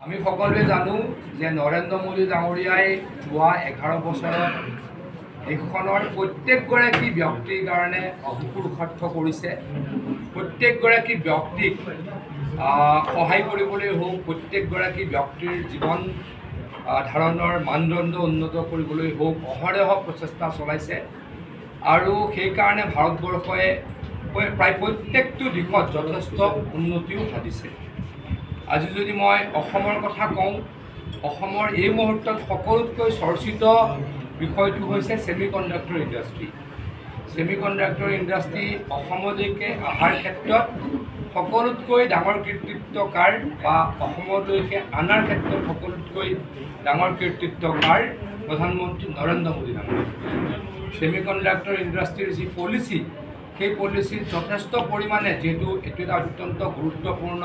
আমি সকলোৱে জানো যে নৰেন্দ্ৰ মোদী ডাঙৰীয়াই যোৱা 11 বছৰত দেশখনৰ প্ৰত্যেকগৰাকী ব্যক্তিৰ কাৰণে অপুৰুষাৰ্থ কৰিছে। প্ৰত্যেকগৰাকী ব্যক্তিক সহায় কৰিবলৈ হোক, প্ৰত্যেকগৰাকী ব্যক্তিৰ জীৱন ধাৰণৰ মানদণ্ড উন্নত কৰিবলৈ হোক অহৰহ প্ৰচেষ্টা চলাইছে। আৰু সেইকাৰণে ভাৰতবৰ্ষই প্ৰায় প্ৰত্যেকটো দিশত যথেষ্ট উন্নতিও সাধিছে। আজি যদি মই অসমৰ কথা কওঁ, অসমৰ এই মুহূৰ্তত সকলোতকৈ চৰ্চিত বিষয়টো হৈছে ছেমিকণ্ডাক্টৰ ইণ্ডাষ্ট্ৰী। ছেমিকণ্ডাক্টৰ ইণ্ডাষ্ট্ৰী অসমলৈকে অহাৰ ক্ষেত্ৰত সকলোতকৈ ডাঙৰ কৃতিত্বকাৰ বা অসমলৈকে অনাৰ ক্ষেত্ৰত সকলোতকৈ ডাঙৰ কৃতিত্বকাৰ প্ৰধানমন্ত্ৰী নৰেন্দ্ৰ মোদী ডাঙৰীয়া। ছেমিকণ্ডাক্টৰ ইণ্ডাষ্ট্ৰীৰ যি পলিচি, সেই পলিচিত যথেষ্ট পৰিমাণে, যিহেতু এইটো এটা অত্যন্ত গুৰুত্বপূৰ্ণ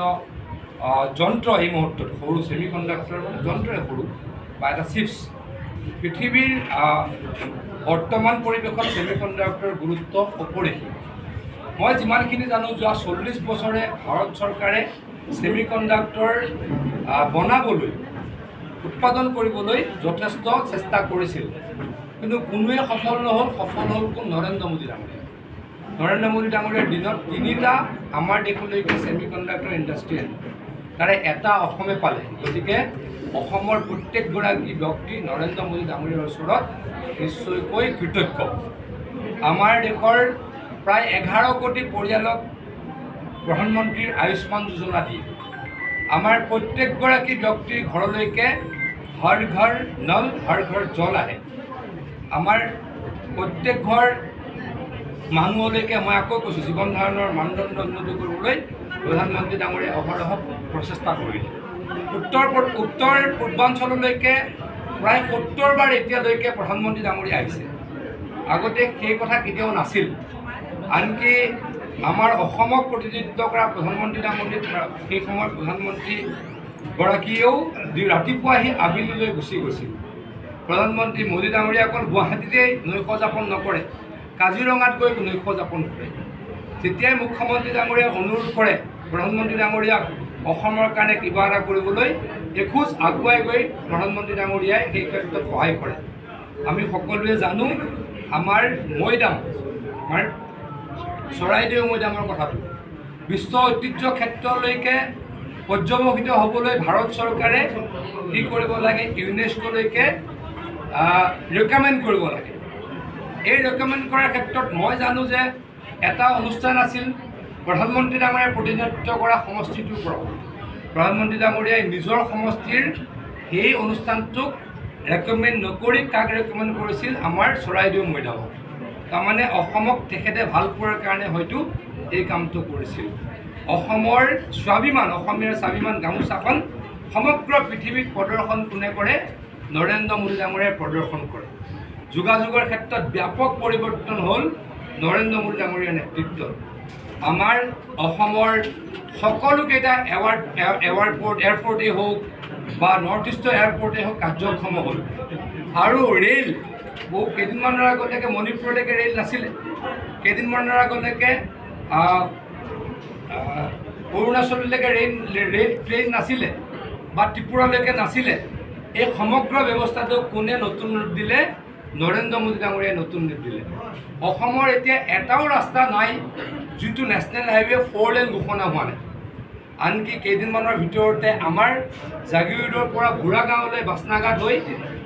যন্ত্ৰ, এই মুহূৰ্তত সৰু ছেমিকণ্ডাক্টৰ যন্ত্ৰই সৰু বা এটা চিপছ। পৃথিৱীৰ বৰ্তমান পৰিৱেশত ছেমিকণ্ডাক্টৰৰ গুৰুত্ব অপৰিসীম। মই যিমানখিনি জানো, যোৱা 40 বছৰে ভাৰত চৰকাৰে ছেমিকণ্ডাক্টৰ বনাবলৈ, উৎপাদন কৰিবলৈ যথেষ্ট চেষ্টা কৰিছিল, কিন্তু কোনোৱে সফল নহ'ল। সফল হ'ল কোন? নৰেন্দ্ৰ মোদী ডাঙৰীয়া। নৰেন্দ্ৰ মোদী ডাঙৰীয়াৰ দিনত 3টা আমাৰ দেশলৈকে ছেমিকণ্ডাক্টৰ ইণ্ডাষ্ট্ৰী আহিল, তাৰে এটা অসমে পালে। গতিকে অসমৰ প্ৰত্যেকগৰাকী ব্যক্তি নৰেন্দ্ৰ মোদী ডাঙৰীয়াৰ ওচৰত নিশ্চয়কৈ কৃতজ্ঞ। আমাৰ দেশৰ প্ৰায় 11 কোটি পৰিয়ালক প্ৰধানমন্ত্ৰীৰ আয়ুষ্মান যোজনা দিয়ে। আমাৰ প্ৰত্যেকগৰাকী ব্যক্তিৰ ঘৰলৈকে হৰ ঘৰ নল হৰ ঘৰ জল আহে। আমাৰ প্ৰত্যেক ঘৰ মানুহলৈকে, মই আকৌ কৈছোঁ, জীৱন ধাৰণৰ মানদণ্ড উন্নত কৰিবলৈ প্ৰধানমন্ত্ৰী ডাঙৰীয়াই অহৰহ প্ৰচেষ্টা কৰিলে। উত্তৰ পূৰ্বাঞ্চললৈকে প্ৰায় 70 বাৰ এতিয়ালৈকে প্ৰধানমন্ত্ৰী ডাঙৰীয়া আহিছে। আগতে সেই কথা কেতিয়াও নাছিল। আনকি আমাৰ অসমক প্ৰতিনিধিত্ব কৰা প্ৰধানমন্ত্ৰী ডাঙৰীয়া, সেই সময়ত প্ৰধানমন্ত্ৰীগৰাকীয়েও ৰাতিপুৱা আহি আবেলিলৈ গুচি গৈছিল। প্ৰধানমন্ত্ৰী মোদী ডাঙৰীয়া অকল গুৱাহাটীতে নৈশ যাপন নকৰে, কাজিৰঙাত গৈ নৈশ যাপন কৰে। যেতিয়াই মুখ্যমন্ত্ৰী ডাঙৰীয়াই অনুৰোধ কৰে প্ৰধানমন্ত্ৰী ডাঙৰীয়াক অসমৰ কাৰণে কিবা এটা কৰিবলৈ, এখোজ আগুৱাই গৈ প্ৰধানমন্ত্ৰী ডাঙৰীয়াই সেই ক্ষেত্ৰত সহায় কৰে। আমি সকলোৱে জানো আমাৰ মৈদাম, আমাৰ চৰাইদেউ মৈদামৰ কথাটো বিশ্ব ঐতিহ্য ক্ষেত্ৰলৈকে পৰ্যবেক্ষিত হ'বলৈ ভাৰত চৰকাৰে কি কৰিব লাগে? ইউনেস্কোলৈকে ৰেকমেণ্ড কৰিব লাগে। এই ৰেকমেণ্ড কৰাৰ ক্ষেত্ৰত মই জানো যে এটা অনুষ্ঠান আছিল প্ৰধানমন্ত্ৰী ডাঙৰীয়াই প্ৰতিনিধিত্ব কৰা সমষ্টিটোৰ পৰা। প্ৰধানমন্ত্ৰী ডাঙৰীয়াই নিজৰ সমষ্টিৰ সেই অনুষ্ঠানটোক ৰেকমেণ্ড নকৰি কাক ৰেকমেণ্ড কৰিছিল? আমাৰ চৰাইদেউ মৈদামক। তাৰমানে অসমক তেখেতে ভাল পোৱাৰ কাৰণে হয়তো এই কামটো কৰিছিল। অসমৰ স্বাভিমান, অসমীয়াৰ স্বাভিমান গামোচাখন সমগ্ৰ পৃথিৱীত প্ৰদৰ্শন কোনে কৰে? নৰেন্দ্ৰ মোদী ডাঙৰীয়াই প্ৰদৰ্শন কৰে। যোগাযোগৰ ক্ষেত্ৰত ব্যাপক পৰিৱৰ্তন হ'ল নৰেন্দ্ৰ মোদী ডাঙৰীয়াৰ নেতৃত্বত। আমাৰ অসমৰ সকলোকেইটা এয়াৰপৰ্টেই হওক বা নৰ্থ ইষ্টৰ এয়াৰপৰ্টেই হওক কাৰ্যক্ষম হ'ল। আৰু ৰে'ল, বহু কেইদিনমানৰ আগলৈকে মণিপুৰলৈকে ৰে'ল নাছিলে, কেইদিনমানৰ আগলৈকে অৰুণাচললৈকে ট্ৰেইন নাছিলে বা ত্ৰিপুৰালৈকে নাছিলে। এই সমগ্ৰ ব্যৱস্থাটো কোনে নতুন ৰূপ দিলে? নৰেন্দ্ৰ মোদী ডাঙৰীয়াই নতুন ৰূপ দিলে। অসমৰ এতিয়া এটাও ৰাস্তা নাই যিটো নেশ্যনেল হাইৱে 4 লেন ঘোষণা হোৱা নাই। আনকি কেইদিনমানৰ ভিতৰতে আমাৰ জাগিৰোডৰ পৰা বুঢ়াগাঁৱলৈ বাচনাঘাট হৈ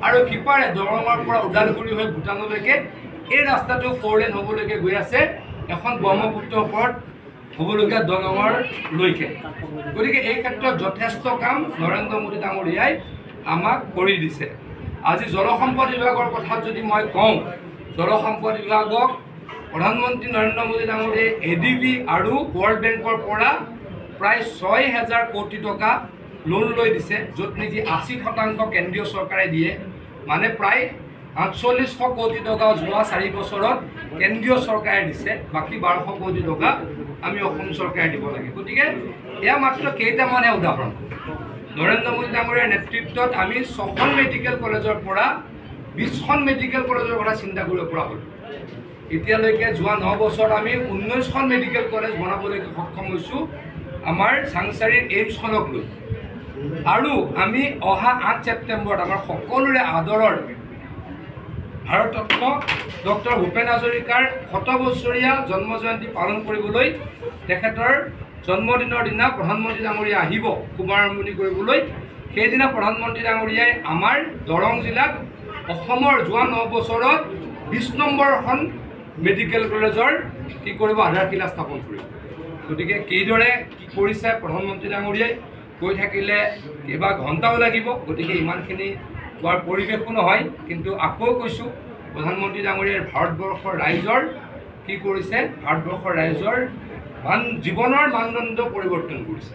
আৰু সিপাৰে দৰঙৰ পৰা ওদালগুৰি হৈ ভূটানলৈকে এই ৰাস্তাটো 4 লেন হ'বলৈকে গৈ আছে, এখন ব্ৰহ্মপুত্ৰৰ ওপৰত হ'বলগীয়া দলঙৰলৈকে। গতিকে এই ক্ষেত্ৰত যথেষ্ট কাম নৰেন্দ্ৰ মোদী ডাঙৰীয়াই আমাক কৰি দিছে। আজি জলসম্পদ বিভাগৰ কথা যদি মই কওঁ, জলসম্পদ বিভাগক প্ৰধানমন্ত্ৰী নৰেন্দ্ৰ মোদী ডাঙৰীয়াই ADB আৰু ৱৰ্ল্ড বেংকৰ পৰা প্ৰায় 6,000 কোটি টকা লোন লৈ দিছে, য'ত নেকি 80% কেন্দ্ৰীয় চৰকাৰে দিয়ে। মানে প্ৰায় 4800 কোটি টকা যোৱা 4 বছৰত কেন্দ্ৰীয় চৰকাৰে দিছে, বাকী 1200 কোটি টকা আমি অসম চৰকাৰে দিব লাগে। গতিকে এয়া মাত্ৰ কেইটামানহে উদাহৰণ। নৰেন্দ্ৰ মোদী ডাঙৰীয়াৰ নেতৃত্বত আমি 6খন মেডিকেল কলেজৰ পৰা 20খন মেডিকেল কলেজৰ কথা চিন্তা কৰিব পৰা হ'ল। এতিয়ালৈকে যোৱা 9 বছৰত আমি 19খন মেডিকেল কলেজ বনাবলৈ সক্ষম হৈছোঁ আমাৰ চাংচাৰীৰ এইমছখনক লৈ। আৰু আমি অহা 8 ছেপ্টেম্বৰত আমাৰ সকলোৰে আদৰৰ ভাৰতৰত্ন ডক্টৰ ভূপেন হাজৰিকাৰ 100 বছৰীয়া জন্ম জয়ন্তী পালন কৰিবলৈ তেখেতৰ জন্মদিনৰ দিনা প্ৰধানমন্ত্ৰী ডাঙৰীয়া আহিব শুভাৰম্ভণি কৰিবলৈ। সেইদিনা প্ৰধানমন্ত্ৰী ডাঙৰীয়াই আমাৰ দৰং জিলাত অসমৰ যোৱা 9 বছৰত 20 নম্বৰখন মেডিকেল কলেজৰ কি কৰিব আধাৰশিলা স্থাপন কৰিব। গতিকে কিদৰে কি কৰিছে প্ৰধানমন্ত্ৰী ডাঙৰীয়াই কৈ থাকিলে কেইবা ঘণ্টাও লাগিব। গতিকে ইমানখিনি কোৱাৰ পৰিৱেশো নহয়, কিন্তু আকৌ কৈছোঁ প্ৰধানমন্ত্ৰী ডাঙৰীয়াই ভাৰতবৰ্ষৰ ৰাইজৰ কি কৰিছে, ভাৰতবৰ্ষৰ ৰাইজৰ জীৱনৰ মানদণ্ড পৰিৱৰ্তন কৰিছে।